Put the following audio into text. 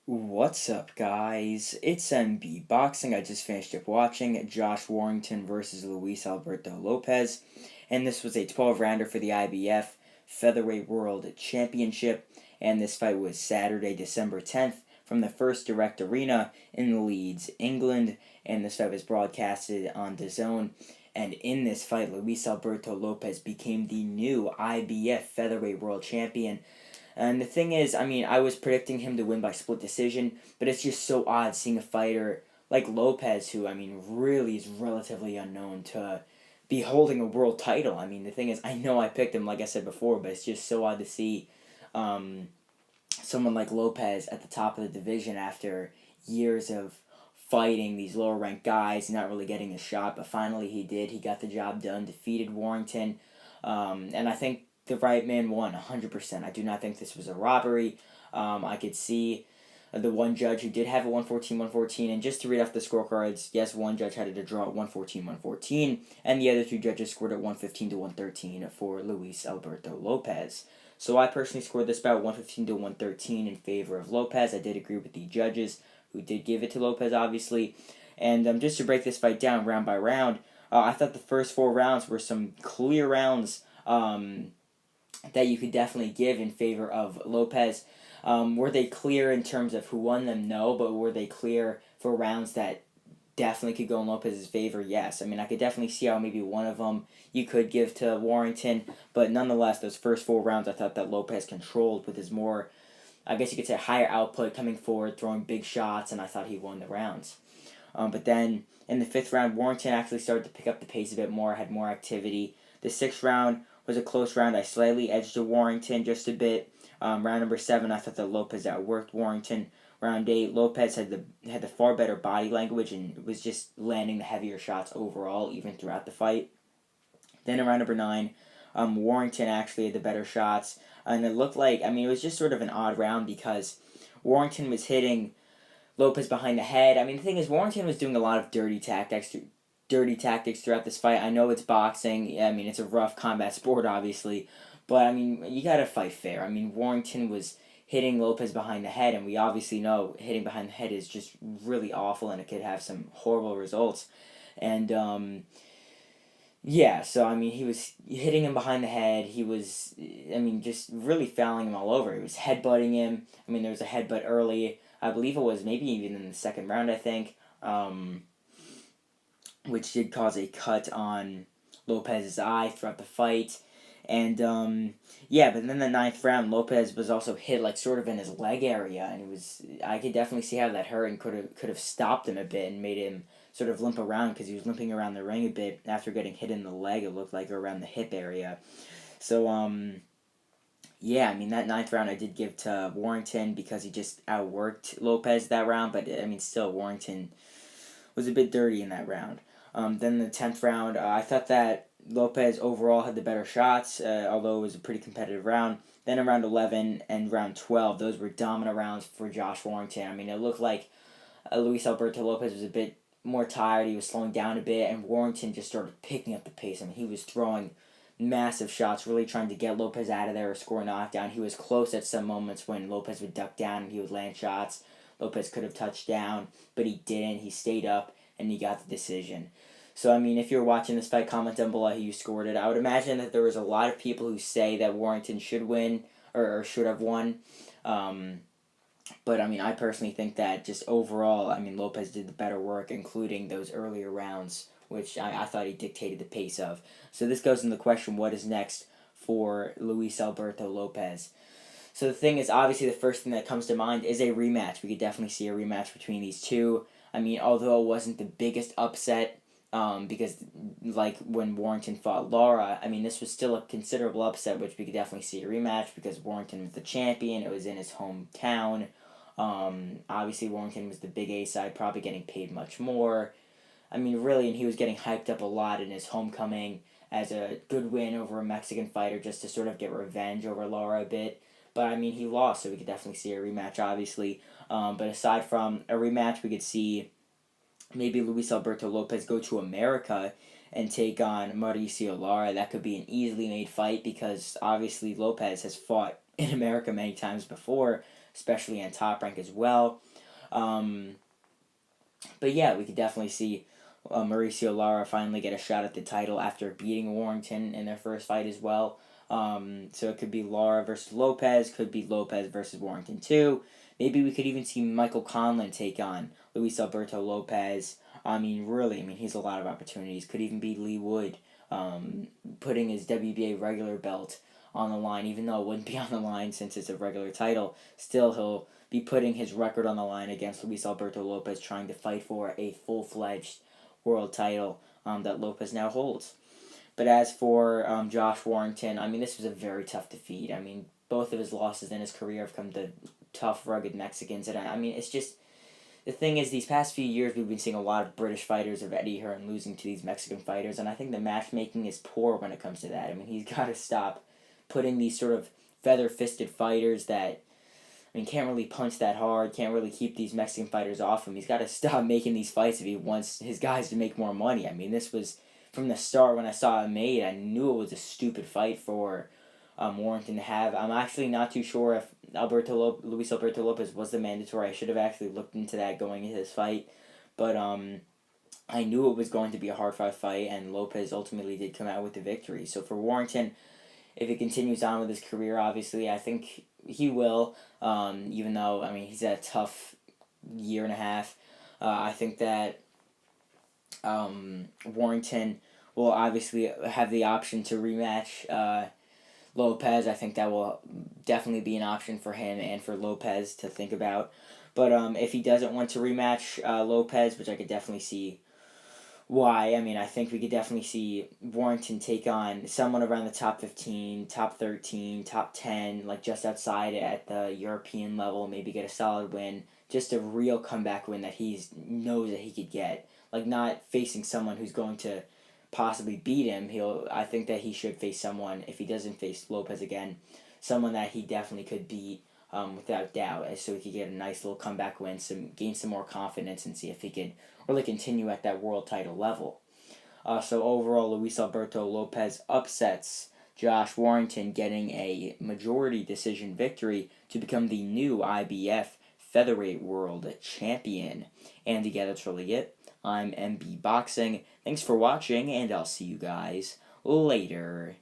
What's up, guys? It's MB Boxing. I just finished up watching Josh Warrington versus Luis Alberto Lopez, and this was a 12 rounder for the IBF Featherweight World Championship. And this fight was Saturday, December 10th, from the First Direct Arena in Leeds, England. And this fight was broadcasted on DAZN. And in this fight, Luis Alberto Lopez became the new IBF Featherweight World Champion. And the thing is, I was predicting him to win by split decision, but it's just so odd seeing a fighter like Lopez, who, really is relatively unknown, to be holding a world title. The thing is, I know I picked him, like I said before, but it's just so odd to see um, someone like Lopez at the top of the division after years of fighting these lower ranked guys, not really getting a shot, but finally he did. He got the job done, defeated Warrington, and I think the right man won 100%. I do not think this was a robbery. I could see the one judge who did have it 114-114, and just to read off the scorecards, yes, one judge had it to draw at 114-114, and the other two judges scored at 115-113 for Luis Alberto Lopez. So I personally scored this bout 115-113 in favor of Lopez. I did agree with the judges who did give it to Lopez, obviously. And just to break this fight down round by round, I thought the first four rounds were some clear rounds that you could definitely give in favor of Lopez. Were they clear in terms of who won them? No, but were they clear for rounds that definitely could go in Lopez's favor? Yes. I could definitely see how maybe one of them you could give to Warrington, but nonetheless, those first four rounds I thought that Lopez controlled with his more, I guess you could say, higher output, coming forward, throwing big shots, and I thought he won the rounds. But then in the fifth round, Warrington actually started to pick up the pace a bit more, had more activity. The sixth round was a close round. I slightly edged to Warrington just a bit. Round number 7, I thought that Lopez outworked Warrington. Round 8, Lopez had the far better body language and was just landing the heavier shots overall, even throughout the fight. Then in round number 9, Warrington actually had the better shots, and it looked like, it was just sort of an odd round because Warrington was hitting Lopez behind the head. The thing is, Warrington was doing a lot of dirty tactics throughout this fight. I know it's boxing. It's a rough combat sport, obviously, but you gotta fight fair. Warrington was hitting Lopez behind the head, and we obviously know hitting behind the head is just really awful, and it could have some horrible results. And yeah, so he was hitting him behind the head. He was, just really fouling him all over. He was headbutting him. There was a headbutt early. I believe it was maybe even in the second round, I think, which did cause a cut on Lopez's eye throughout the fight. And yeah, but then the ninth round, Lopez was also hit like sort of in his leg area, and I could definitely see how that hurt and could have stopped him a bit and made him sort of limp around because he was limping around the ring a bit after getting hit in the leg. It looked like, or around the hip area. So yeah, that ninth round I did give to Warrington because he just outworked Lopez that round, but still Warrington was a bit dirty in that round. Then the 10th round, I thought that Lopez overall had the better shots, although it was a pretty competitive round. Then in round 11 and round 12, those were dominant rounds for Josh Warrington. It looked like Luis Alberto Lopez was a bit more tired. He was slowing down a bit, and Warrington just started picking up the pace. He was throwing massive shots, really trying to get Lopez out of there or score a knockdown. He was close at some moments when Lopez would duck down and he would land shots. Lopez could have touched down, but he didn't. He stayed up, and he got the decision. So, if you're watching this fight, comment down below how you scored it. I would imagine that there was a lot of people who say that Warrington should win or should have won. But, I personally think that just overall, Lopez did the better work, including those earlier rounds, which I thought he dictated the pace of. So this goes into the question, what is next for Luis Alberto Lopez? So the thing is, obviously the first thing that comes to mind is a rematch. We could definitely see a rematch between these two. Although it wasn't the biggest upset, because like when Warrington fought Lara, this was still a considerable upset, which we could definitely see a rematch because Warrington was the champion. It was in his hometown. Obviously Warrington was the big A side, probably getting paid much more. Really, and he was getting hyped up a lot in his homecoming as a good win over a Mexican fighter just to sort of get revenge over Lara a bit. But, he lost, so we could definitely see a rematch, obviously. But aside from a rematch, we could see maybe Luis Alberto Lopez go to America and take on Mauricio Lara. That could be an easily made fight because, obviously, Lopez has fought in America many times before. especially in Top Rank as well. Um, but yeah, we could definitely see Mauricio Lara finally get a shot at the title after beating Warrington in their first fight as well. So it could be Lara versus Lopez, could be Lopez versus Warrington too. Maybe we could even see Michael Conlon take on Luis Alberto Lopez. He's a lot of opportunities. Could even be Lee Wood putting his WBA regular belt on the line, even though it wouldn't be on the line since it's a regular title. Still, he'll be putting his record on the line against Luis Alberto Lopez, trying to fight for a full-fledged world title that Lopez now holds. But as for Josh Warrington, this was a very tough defeat. Both of his losses in his career have come to tough, rugged Mexicans. And it's just, the thing is, these past few years we've been seeing a lot of British fighters of Eddie Hearn losing to these Mexican fighters. And I think the matchmaking is poor when it comes to that. He's got to stop putting these sort of feather-fisted fighters that can't really punch that hard, can't really keep these Mexican fighters off him. He's got to stop making these fights if he wants his guys to make more money. This was, from the start when I saw it made, I knew it was a stupid fight for Warrington to have. I'm actually not too sure if Luis Alberto Lopez was the mandatory. I should have actually looked into that going into this fight. But I knew it was going to be a hard-fought fight, and Lopez ultimately did come out with the victory. So for Warrington, if he continues on with his career, obviously, I think he will, even though, he's had a tough year and a half. I think that Warrington will obviously have the option to rematch Lopez. I think that will definitely be an option for him and for Lopez to think about. But if he doesn't want to rematch Lopez, which I could definitely see why, I think we could definitely see Warrington take on someone around the top 15, top 13, top 10, like just outside at the European level, maybe get a solid win, just a real comeback win that he knows that he could get. Like, not facing someone who's going to possibly beat him. I think that he should face someone, if he doesn't face Lopez again, someone that he definitely could beat without doubt, so he could get a nice little comeback win, gain some more confidence, and see if he could really continue at that world title level. So overall, Luis Alberto Lopez upsets Josh Warrington, getting a majority decision victory to become the new IBF featherweight world champion. And yeah, that's really it. I'm MB Boxing. Thanks for watching, and I'll see you guys later.